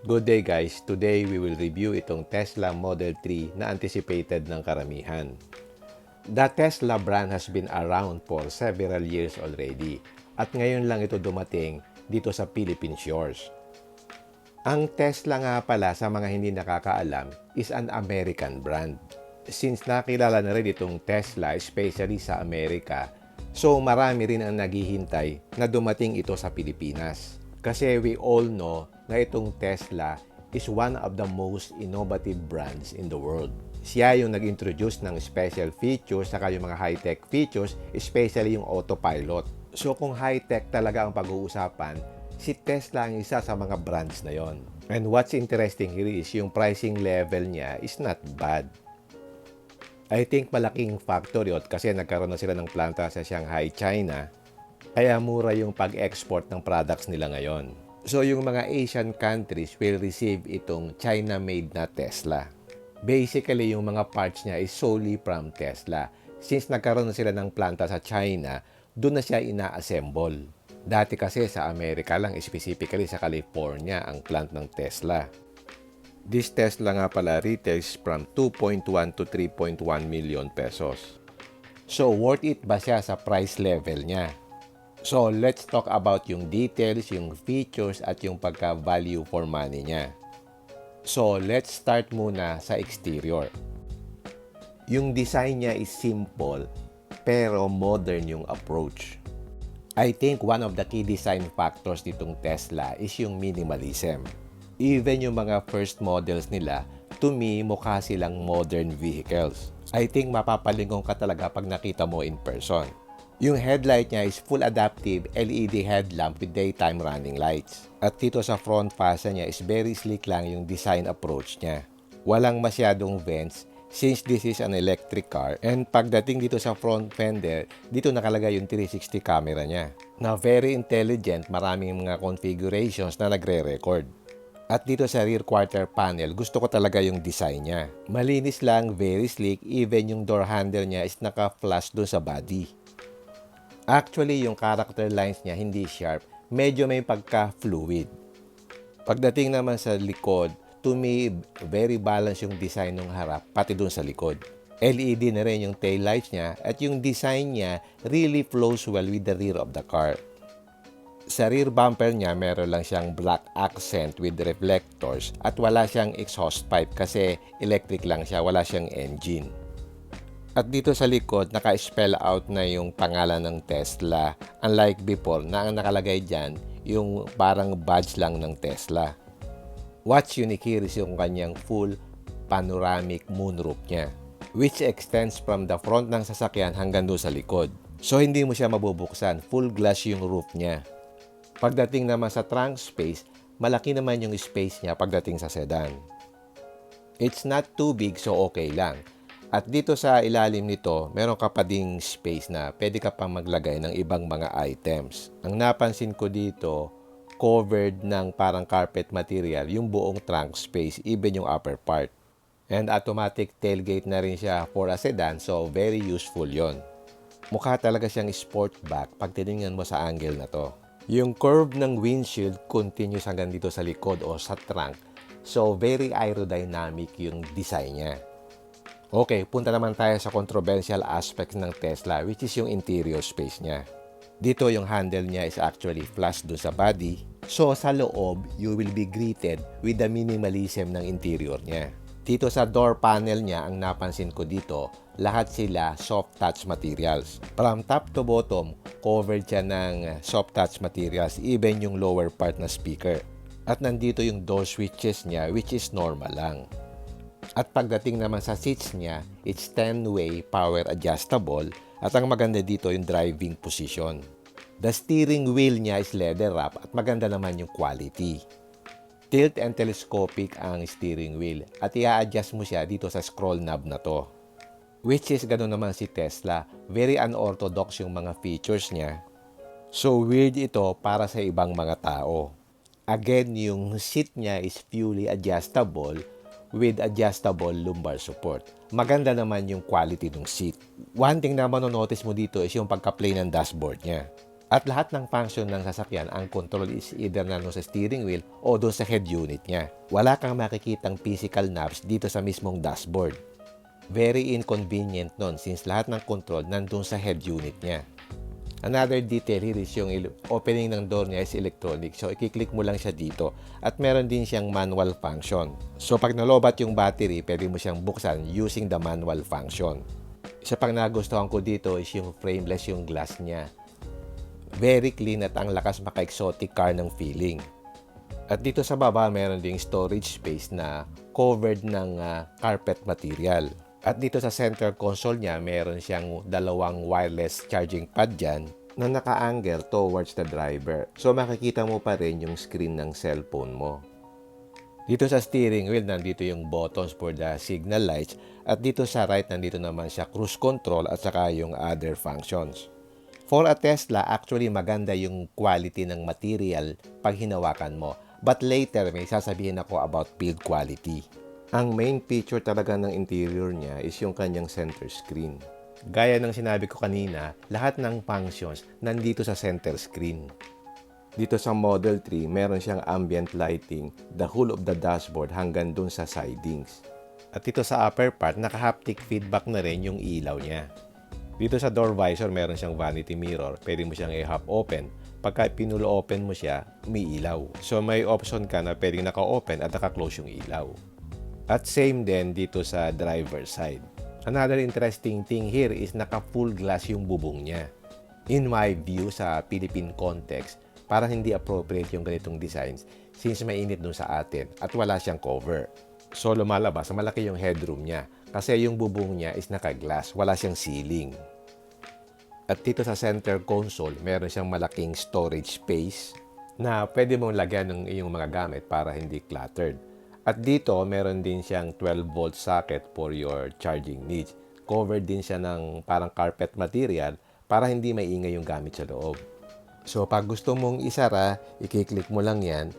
Good day guys, today we will review itong Tesla Model 3 na anticipated ng karamihan. The Tesla brand has been around for several years already at ngayon lang ito dumating dito sa Philippine shores. Ang Tesla nga pala sa mga hindi nakakaalam is an American brand. Since nakilala na rin itong Tesla especially sa Amerika, so marami rin ang naghihintay na dumating ito sa Pilipinas. Kasi we all know na itong Tesla is one of the most innovative brands in the world. Siya yung nag-introduce ng special features saka yung mga high-tech features, especially yung autopilot. So kung high-tech talaga ang pag-uusapan, si Tesla ang isa sa mga brands na yon. And what's interesting here is yung pricing level niya is not bad. I think malaking factor yun kasi nagkaroon na sila ng planta sa Shanghai, China. Kaya mura yung pag-export ng products nila ngayon. So yung mga Asian countries will receive itong China-made na Tesla. Basically, yung mga parts niya is solely from Tesla. Since nagkaroon na sila ng planta sa China, doon na siya ina-assemble. Dati kasi sa Amerika lang, specifically sa California, ang plant ng Tesla. This Tesla nga pala retails from 2.1 to 3.1 million pesos. So worth it ba siya sa price level niya? So, let's talk about yung details, yung features, at yung pagka-value for money niya. So, let's start muna sa exterior. Yung design niya is simple, pero modern yung approach. I think one of the key design factors nitong Tesla is yung minimalism. Even yung mga first models nila, to me, mukha silang modern vehicles. I think mapapalingkong ka talaga pag nakita mo in person. Yung headlight niya is full adaptive LED headlamp with daytime running lights. At dito sa front fascia niya is very sleek lang yung design approach niya. Walang masyadong vents since this is an electric car, and pagdating dito sa front fender, dito nakalagay yung 360 camera niya. Na very intelligent, maraming mga configurations na nagre-record. At dito sa rear quarter panel, gusto ko talaga yung design niya. Malinis lang, very sleek, even yung door handle niya is naka-flush doon sa body. Actually, yung character lines niya hindi sharp. Medyo may pagka-fluid. Pagdating naman sa likod, to me, very balanced yung design ng harap, pati dun sa likod. LED na rin yung taillights niya at yung design niya really flows well with the rear of the car. Sa rear bumper niya, meron lang siyang black accent with reflectors at wala siyang exhaust pipe kasi electric lang siya, wala siyang engine. At dito sa likod, naka-spell out na yung pangalan ng Tesla. Unlike before, na ang nakalagay dyan, yung parang badge lang ng Tesla. What's unique here is yung kanyang full panoramic moonroof niya, which extends from the front ng sasakyan hanggang doon sa likod. So, hindi mo siya mabubuksan. Full glass yung roof niya. Pagdating naman sa trunk space, malaki naman yung space niya pagdating sa sedan. It's not too big, so okay lang. At dito sa ilalim nito, meron ka pa ding space na pwede ka pang maglagay ng ibang mga items. Ang napansin ko dito, covered ng parang carpet material yung buong trunk space, even yung upper part. And automatic tailgate na rin siya for a sedan, so very useful yon. Mukha talaga siyang sportback pag tinignan mo sa angle na to. Yung curve ng windshield continuous hanggang dito sa likod o sa trunk, so very aerodynamic yung design niya. Okay, punta naman tayo sa controversial aspects ng Tesla, which is yung interior space niya. Dito yung handle niya is actually flush dun sa body. So sa loob, you will be greeted with the minimalism ng interior niya. Dito sa door panel niya, ang napansin ko dito, lahat sila soft touch materials. From top to bottom, covered siya ng soft touch materials, even yung lower part na speaker. At nandito yung door switches niya, which is normal lang. At pagdating naman sa seats niya, it's 10-way power adjustable at ang maganda dito yung driving position. The steering wheel niya is leather wrap at maganda naman yung quality. Tilt and telescopic ang steering wheel at i-adjust mo siya dito sa scroll knob na to. Which is ganoon naman si Tesla, very unorthodox yung mga features niya. So weird ito para sa ibang mga tao. Again, yung seat niya is fully adjustable with adjustable lumbar support. Maganda naman yung quality ng seat. One thing na manonotice mo dito is yung pagka-play ng dashboard niya. At lahat ng function ng sasakyan, ang control is either na sa steering wheel o doon sa head unit niya. Wala kang makikitang physical knobs dito sa mismong dashboard. Very inconvenient nun since lahat ng control nandun sa head unit niya. Another detail here is yung opening ng door niya is electronic. So, i-click mo lang siya dito. At meron din siyang manual function. So, pag nalobat yung battery, pwede mo siyang buksan using the manual function. Isa pang nagustuhan ko dito is yung frameless yung glass niya. Very clean at ang lakas maka-exotic car ng feeling. At dito sa baba, meron ding storage space na covered ng carpet material. At dito sa center console niya, meron siyang dalawang wireless charging pad dyan na naka-angle towards the driver. So makikita mo pa rin yung screen ng cellphone mo. Dito sa steering wheel, nandito yung buttons for the signal lights. At dito sa right, nandito naman siya cruise control at saka yung other functions. For a Tesla, actually maganda yung quality ng material pag hinawakan mo. But later, may sasabihin ako about build quality. Ang main feature talaga ng interior niya is yung kanyang center screen. Gaya ng sinabi ko kanina, lahat ng functions nandito sa center screen. Dito sa Model 3, meron siyang ambient lighting, the whole of the dashboard hanggang dun sa sidings. At dito sa upper part, naka-haptic feedback na rin yung ilaw niya. Dito sa door visor, meron siyang vanity mirror. Pwede mo siyang i-half open. Pagka pinulo-open mo siya, may ilaw. So may option ka na pwedeng naka-open at naka-close yung ilaw. At same din dito sa driver side. Another interesting thing here is naka-full glass yung bubong niya. In my view, sa Philippine context, parang hindi appropriate yung ganitong designs since mainit dun sa atin at wala siyang cover. So lumalabas, malaki yung headroom niya. Kasi yung bubong niya is naka-glass, wala siyang ceiling. At dito sa center console, meron siyang malaking storage space na pwede mong lagyan ng iyong mga gamit para hindi cluttered. At dito, meron din siyang 12-volt socket for your charging needs. Covered din siya ng parang carpet material para hindi maingay yung gamit sa loob. So, pag gusto mong isara, i-click mo lang yan.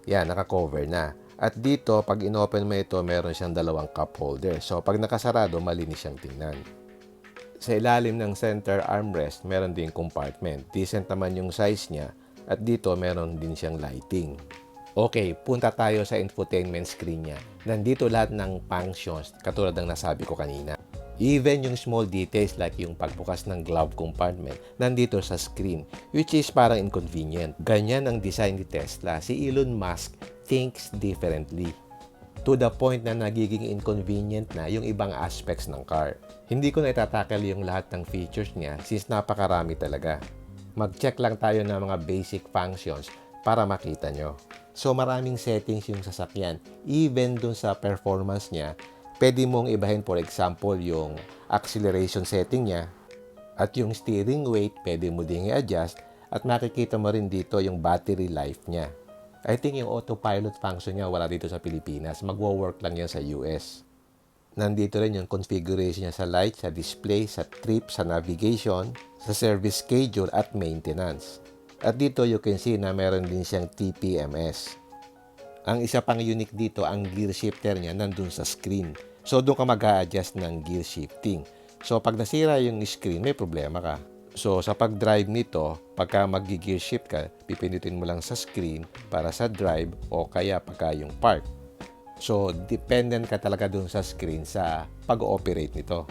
Yan, naka-cover na. At dito, pag inopen mo ito, meron siyang dalawang cup holder. So, pag nakasarado, malinis siyang tingnan. Sa ilalim ng center armrest, meron din compartment. Decent naman yung size niya. At dito, meron din siyang lighting. Okay, punta tayo sa infotainment screen niya. Nandito lahat ng functions, katulad ng nasabi ko kanina. Even yung small details like yung pagbukas ng glove compartment, nandito sa screen, which is parang inconvenient. Ganyan ang design ni Tesla. Si Elon Musk thinks differently. To the point na nagiging inconvenient na yung ibang aspects ng car. Hindi ko na itatakal yung lahat ng features niya since napakarami talaga. Mag-check lang tayo ng mga basic functions para makita nyo. So maraming settings yung sasakyan. Even dun sa performance niya, pwede mong ibahin for example yung acceleration setting niya at yung steering weight, pwede mo din i-adjust at makikita mo rin dito yung battery life niya. I think yung autopilot function niya wala dito sa Pilipinas. Magwo-work lang yan sa US. Nandito rin yung configuration niya sa light, sa display, sa trip, sa navigation, sa service schedule at maintenance. At dito you can see na meron din siyang TPMS. Ang isa pang unique dito, ang gear shifter niya nandun sa screen. So doon ka mag-a-adjust ng gear shifting. So pag nasira yung screen, may problema ka. So, sa pag-drive nito, pagka mag-gear shift ka, pipindutin mo lang sa screen para sa drive o kaya pagka yung park. So, dependent ka talaga dun sa screen sa pag-ooperate nito.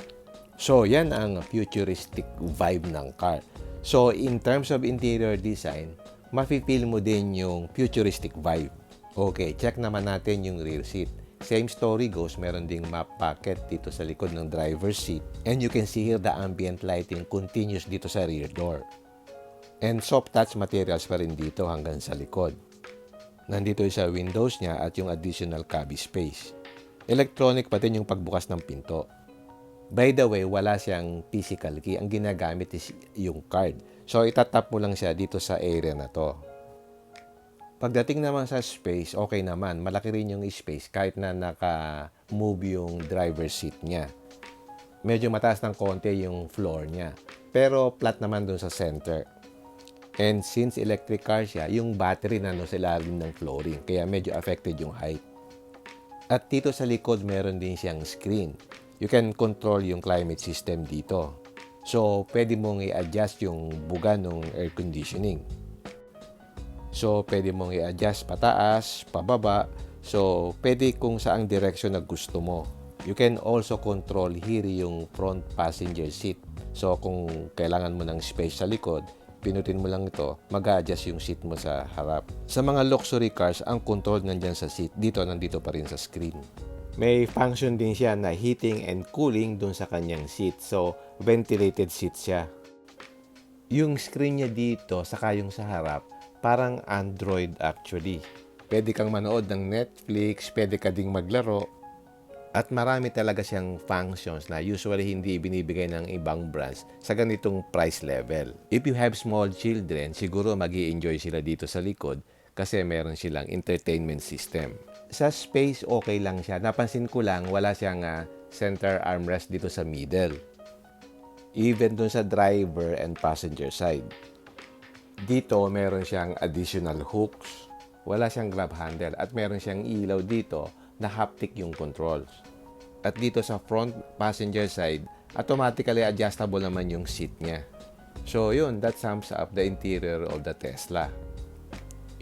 So, yan ang futuristic vibe ng car. So, in terms of interior design, mafe-feel mo din yung futuristic vibe. Okay, check naman natin yung rear seat. Same story goes, meron ding map pocket dito sa likod ng driver's seat. And you can see here the ambient lighting continues dito sa rear door. And soft touch materials pa rin dito hanggang sa likod. Nandito sa windows niya at yung additional cubby space. Electronic pa din yung pagbukas ng pinto. By the way, wala siyang physical key. Ang ginagamit is yung card. So, itatap mo lang siya dito sa area na to. Pagdating naman sa space, okay naman. Malaki rin yung space kahit na naka-move yung driver's seat niya. Medyo mataas ng konti yung floor niya. Pero flat naman dun sa center. And since electric car siya, yung battery nandun sa ilalim ng flooring. Kaya medyo affected yung height. At dito sa likod, meron din siyang screen. You can control yung climate system dito. So, pwede mong i-adjust yung buga ng air conditioning. So, pwede mong i-adjust pataas, pababa. So, pwede kung saang direksyon na gusto mo. You can also control here yung front passenger seat. So, kung kailangan mo ng space sa likod, pinutin mo lang ito, mag-a-adjust yung seat mo sa harap. Sa mga luxury cars, ang control nandyan sa seat. Dito, nandito pa rin sa screen. May function din siya na heating and cooling dun sa kanyang seat. So, ventilated seat siya. Yung screen niya dito, saka yung sa harap, parang Android actually. Pwede kang manood ng Netflix, pwede ka ding maglaro, at marami talaga siyang functions na usually hindi binibigay ng ibang brands sa ganitong price level. If you have small children, siguro mag-i-enjoy sila dito sa likod kasi meron silang entertainment system. Sa space, okay lang siya. Napansin ko lang, wala siyang center armrest dito sa middle. Even dun sa driver and passenger side. Dito, meron siyang additional hooks. Wala siyang grab handle at meron siyang ilaw dito na haptic yung controls. At dito sa front passenger side, automatically adjustable naman yung seat niya. So yun, that sums up the interior of the Tesla.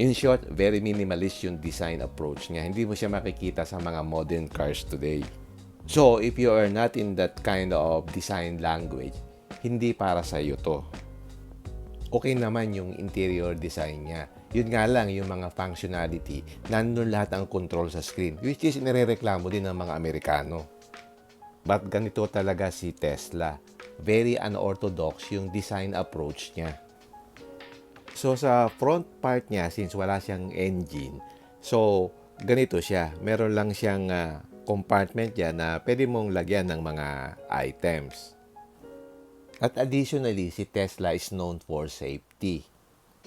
In short, very minimalist yung design approach niya. Hindi mo siya makikita sa mga modern cars today. So if you are not in that kind of design language, hindi para sa iyo to. Okay naman yung interior design niya. Yun nga lang, yung mga functionality, nandun lahat ang control sa screen, which is nirereklamo din ng mga Amerikano. But ganito talaga si Tesla. Very unorthodox yung design approach niya. So sa front part niya, since wala siyang engine, so ganito siya. Meron lang siyang compartment niya na pwede mong lagyan ng mga items. At additionally, si Tesla is known for safety.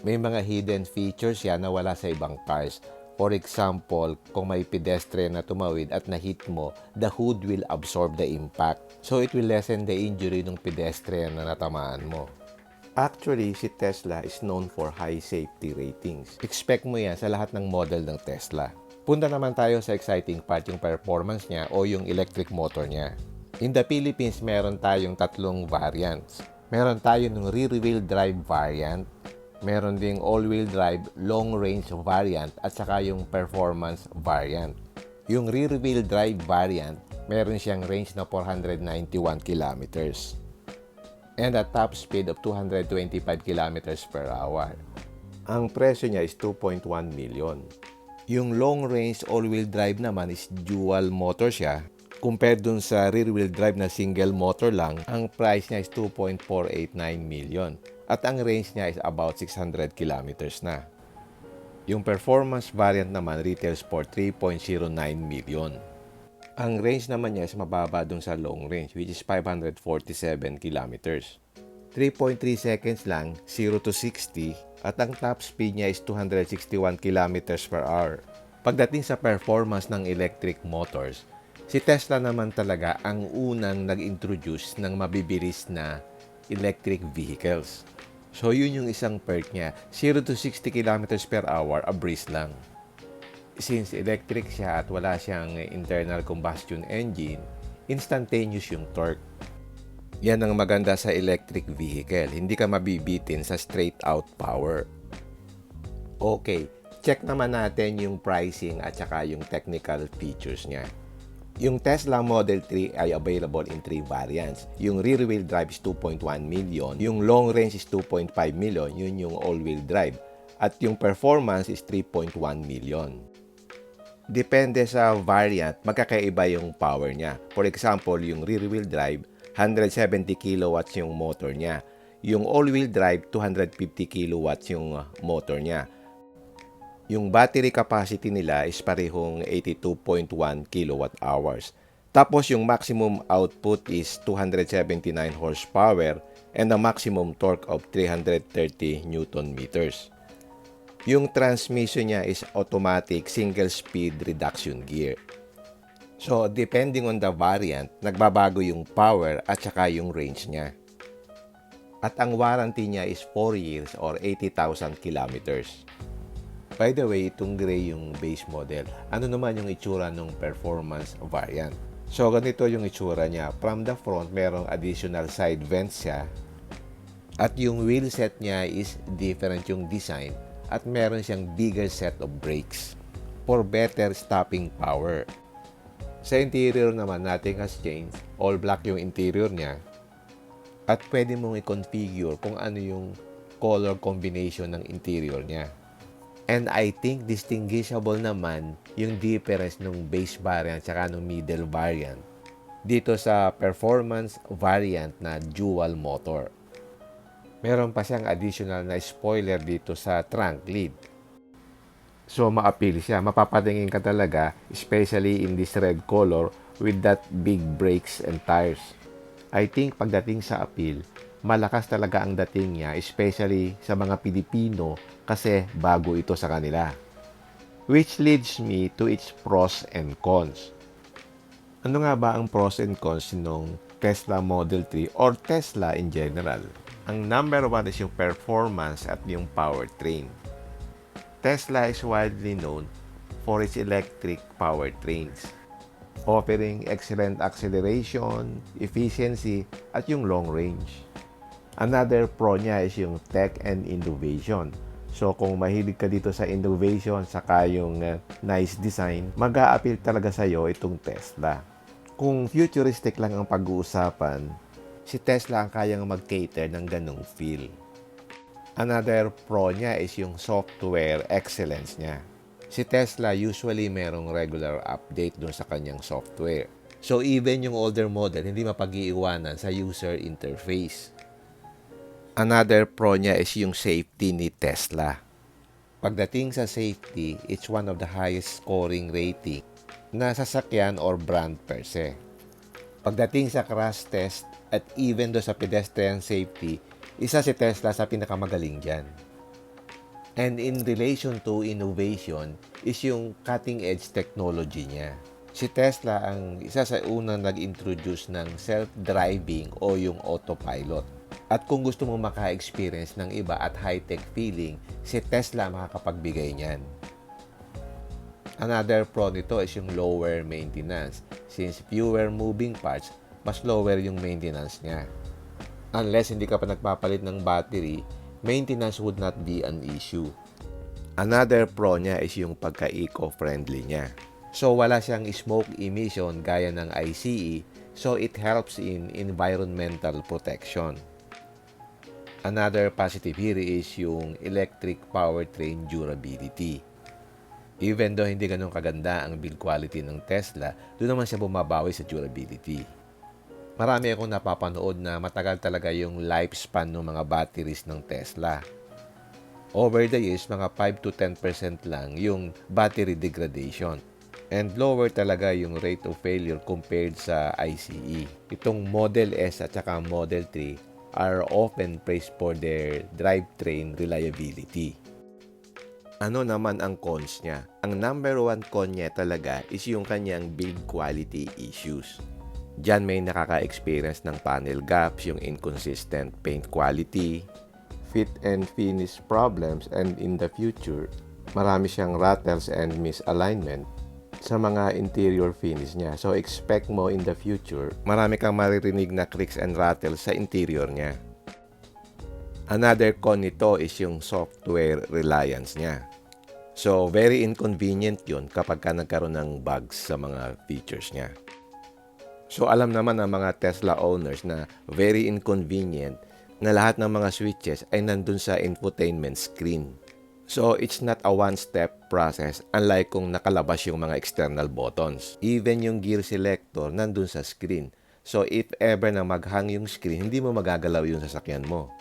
May mga hidden features yan na wala sa ibang cars. For example, kung may pedestrian na tumawid at na-hit mo, the hood will absorb the impact. So it will lessen the injury ng pedestrian na natamaan mo. Actually, si Tesla is known for high safety ratings. Expect mo yan sa lahat ng model ng Tesla. Punta naman tayo sa exciting part, yung performance niya o yung electric motor niya. In the Philippines, meron tayong tatlong variants. Meron tayo ng rear-wheel drive variant, meron ding all-wheel drive long-range variant, at saka yung performance variant. Yung rear-wheel drive variant, meron siyang range na 491 kilometers and a top speed of 225 kilometers per hour. Ang presyo niya is 2.1 million. Yung long-range all-wheel drive naman is dual motor siya. Compared dun sa rear-wheel drive na single motor lang, ang price niya is 2.489 million. At ang range niya is about 600 kilometers na. Yung performance variant naman retails for 3.09 million. Ang range naman niya is mababa dun sa long range, which is 547 kilometers. 3.3 seconds lang, 0 to 60, at ang top speed niya is 261 kilometers per hour. Pagdating sa performance ng electric motors, si Tesla naman talaga ang unang nag-introduce ng mabibilis na electric vehicles. So yun yung isang perk niya, 0 to 60 kilometers per hour, a breeze lang. Since electric siya at wala siyang internal combustion engine, instantaneous yung torque. Yan ang maganda sa electric vehicle, hindi ka mabibitin sa straight out power. Okay, check naman natin yung pricing at saka yung technical features niya. Yung Tesla Model 3 ay available in 3 variants. Yung rear-wheel drive is 2.1 million, yung long range is 2.5 million, yun yung all-wheel drive. At yung performance is 3.1 million. Depende sa variant, magkakaiba yung power niya. For example, yung rear-wheel drive, 170 kilowatts yung motor niya. Yung all-wheel drive, 250 kilowatts yung motor niya. Yung battery capacity nila is parehong 82.1 kilowatt hours. Tapos yung maximum output is 279 horsepower and a maximum torque of 330 Newton meters. Yung transmission niya is automatic single speed reduction gear. So depending on the variant, nagbabago yung power at saka yung range niya. At ang warranty niya is 4 years or 80,000 kilometers. By the way, itong gray yung base model. Ano naman yung itsura ng performance variant? So, ganito yung itsura niya. From the front, merong additional side vents siya. At yung wheel set niya is different yung design. At meron siyang bigger set of brakes for better stopping power. Sa interior naman, nothing has changed. All black yung interior niya. At pwede mong i-configure kung ano yung color combination ng interior niya. And I think distinguishable naman yung difference ng base variant at ng middle variant dito sa performance variant na dual motor. Meron pa siyang additional na spoiler dito sa trunk lid. So, ma-appeal siya. Mapapatingin ka talaga, especially in this red color with that big brakes and tires. I think pagdating sa appeal, malakas talaga ang dating niya, especially sa mga Pilipino kasi bago ito sa kanila. Which leads me to its pros and cons. Ano nga ba ang pros and cons ng Tesla Model 3 or Tesla in general? Ang number one is yung performance at yung powertrain. Tesla is widely known for its electric powertrains, offering excellent acceleration, efficiency, at yung long range. Another pro niya is yung tech and innovation. So kung mahilig ka dito sa innovation saka yung nice design, mag-a-appeal talaga sa iyo itong Tesla. Kung futuristic lang ang pag-uusapan, si Tesla ang kayang mag-cater ng ganung feel. Another pro niya is yung software excellence niya. Si Tesla usually merong regular update dun sa kanyang software. So even yung older model, hindi mapag-iiwanan sa user interface. Another pro niya is yung safety ni Tesla. Pagdating sa safety, it's one of the highest scoring rating na sasakyan or brand per se. Pagdating sa crash test at even do sa pedestrian safety, isa si Tesla sa pinakamagaling dyan. And in relation to innovation is yung cutting-edge technology niya. Si Tesla ang isa sa unang nag-introduce ng self-driving o yung autopilot. At kung gusto mo maka-experience ng iba at high-tech feeling, si Tesla makakapagbigay niyan. Another pro nito is yung lower maintenance. Since fewer moving parts, mas lower yung maintenance niya. Unless hindi ka pa nagpapalit ng battery, maintenance would not be an issue. Another pro niya is yung pagka-eco-friendly niya. So wala siyang smoke emission gaya ng ICE, so it helps in environmental protection. Another positive here is yung electric powertrain durability. Even though hindi ganun kaganda ang build quality ng Tesla, doon naman siya bumabawi sa durability. Marami akong napapanood na matagal talaga yung lifespan ng mga batteries ng Tesla. Over the years, mga 5 to 10% lang yung battery degradation. And lower talaga yung rate of failure compared sa ICE. Itong Model S at saka Model 3 are often praised for their drivetrain reliability. Ano naman ang cons niya? Ang number one con niya talaga is yung kanyang build quality issues. Diyan may nakaka-experience ng panel gaps, yung inconsistent paint quality, fit and finish problems, and in the future, marami siyang rattles and misalignment sa mga interior finish niya. So expect mo in the future, marami kang maririnig na creaks and rattles sa interior niya. Another con nito is yung software reliance niya. So, very inconvenient yun kapag ka nagkaroon ng bugs sa mga features niya. So, alam naman ng mga Tesla owners na very inconvenient na lahat ng mga switches ay nandun sa infotainment screen. So, it's not a one-step process unlike kung nakalabas yung mga external buttons. Even yung gear selector nandun sa screen. So, if ever na maghang yung screen, hindi mo magagalaw yung sasakyan mo.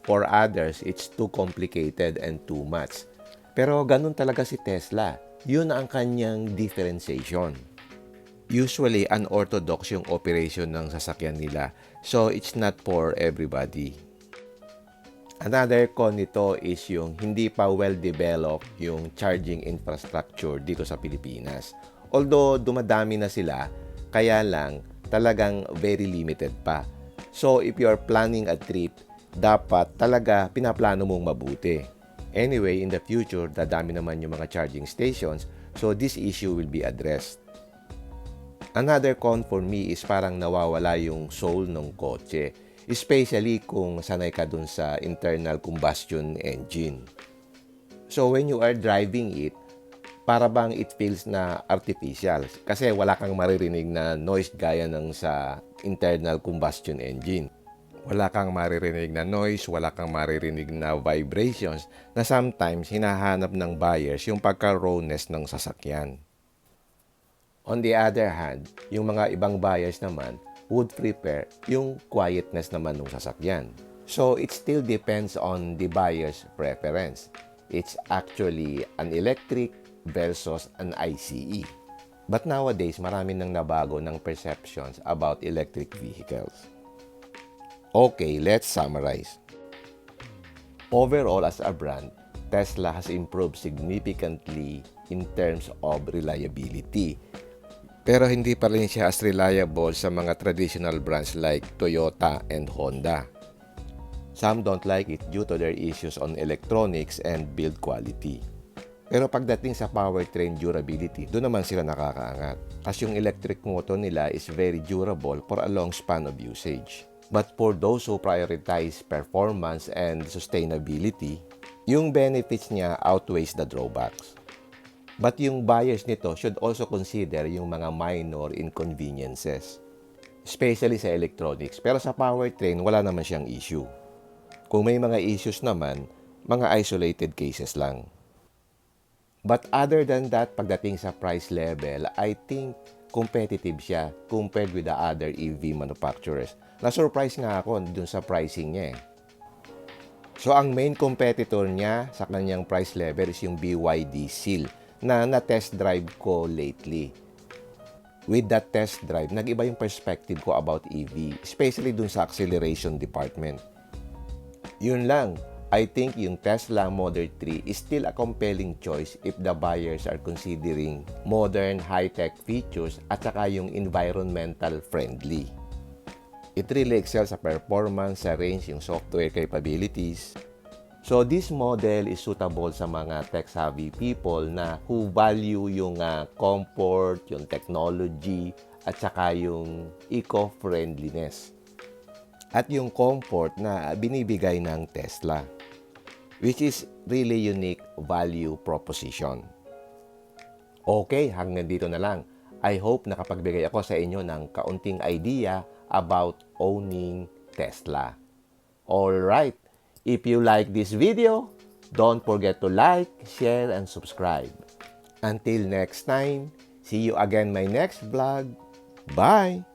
For others, it's too complicated and too much. Pero ganun talaga si Tesla. Yun ang kanyang differentiation. Usually, unorthodox yung operation ng sasakyan nila. So, it's not for everybody. Another con nito is yung hindi pa well-developed yung charging infrastructure dito sa Pilipinas. Although, dumadami na sila, kaya lang talagang very limited pa. So, if you're planning a trip, dapat talaga pinaplano mong mabuti. Anyway, in the future, dadami naman yung mga charging stations, so this issue will be addressed. Another con for me is parang nawawala yung soul ng kotse, especially kung sanay ka dun sa internal combustion engine. So when you are driving it, para bang it feels na artificial kasi wala kang maririnig na noise gaya ng sa internal combustion engine. Wala kang maririnig na noise, wala kang maririnig na vibrations na sometimes hinahanap ng buyers yung pagka-rawness ng sasakyan. On the other hand, yung mga ibang buyers naman would prefer yung quietness naman ng sasakyan. So it still depends on the buyer's preference. It's actually an electric versus an ICE. But nowadays, marami nang nabago ng perceptions about electric vehicles. Okay, let's summarize. Overall, as a brand, Tesla has improved significantly in terms of reliability. Pero hindi pa rin siya as reliable sa mga traditional brands like Toyota and Honda. Some don't like it due to their issues on electronics and build quality. Pero pagdating sa powertrain durability, doon naman sila nakakaangat. Kasi yung electric motor nila is very durable for a long span of usage. But for those who prioritize performance and sustainability, yung benefits niya outweighs the drawbacks. But yung buyers nito should also consider yung mga minor inconveniences, especially sa electronics. Pero sa powertrain, wala naman siyang issue. Kung may mga issues naman, mga isolated cases lang. But other than that, pagdating sa price level, I think competitive siya compared with the other EV manufacturers. Na-surprise nga ako dun sa pricing niya eh. So ang main competitor niya sa kanyang price level is yung BYD Seal na na-test drive ko lately. With that test drive, nag-iba yung perspective ko about EV, especially dun sa acceleration department. Yun lang, I think yung Tesla Model 3 is still a compelling choice if the buyers are considering modern high-tech features at saka yung environmental friendly. It really excels sa performance, sa range, yung software capabilities. So this model is suitable sa mga tech-savvy people na who value yung comfort, yung technology, at saka yung eco-friendliness. At yung comfort na binibigay ng Tesla, which is really unique value proposition. Okay, hanggang dito na lang. I hope nakapagbigay ako sa inyo ng kaunting idea about owning Tesla. Alright. If you like this video, don't forget to like, share, and subscribe. Until next time, see you again my next vlog. Bye!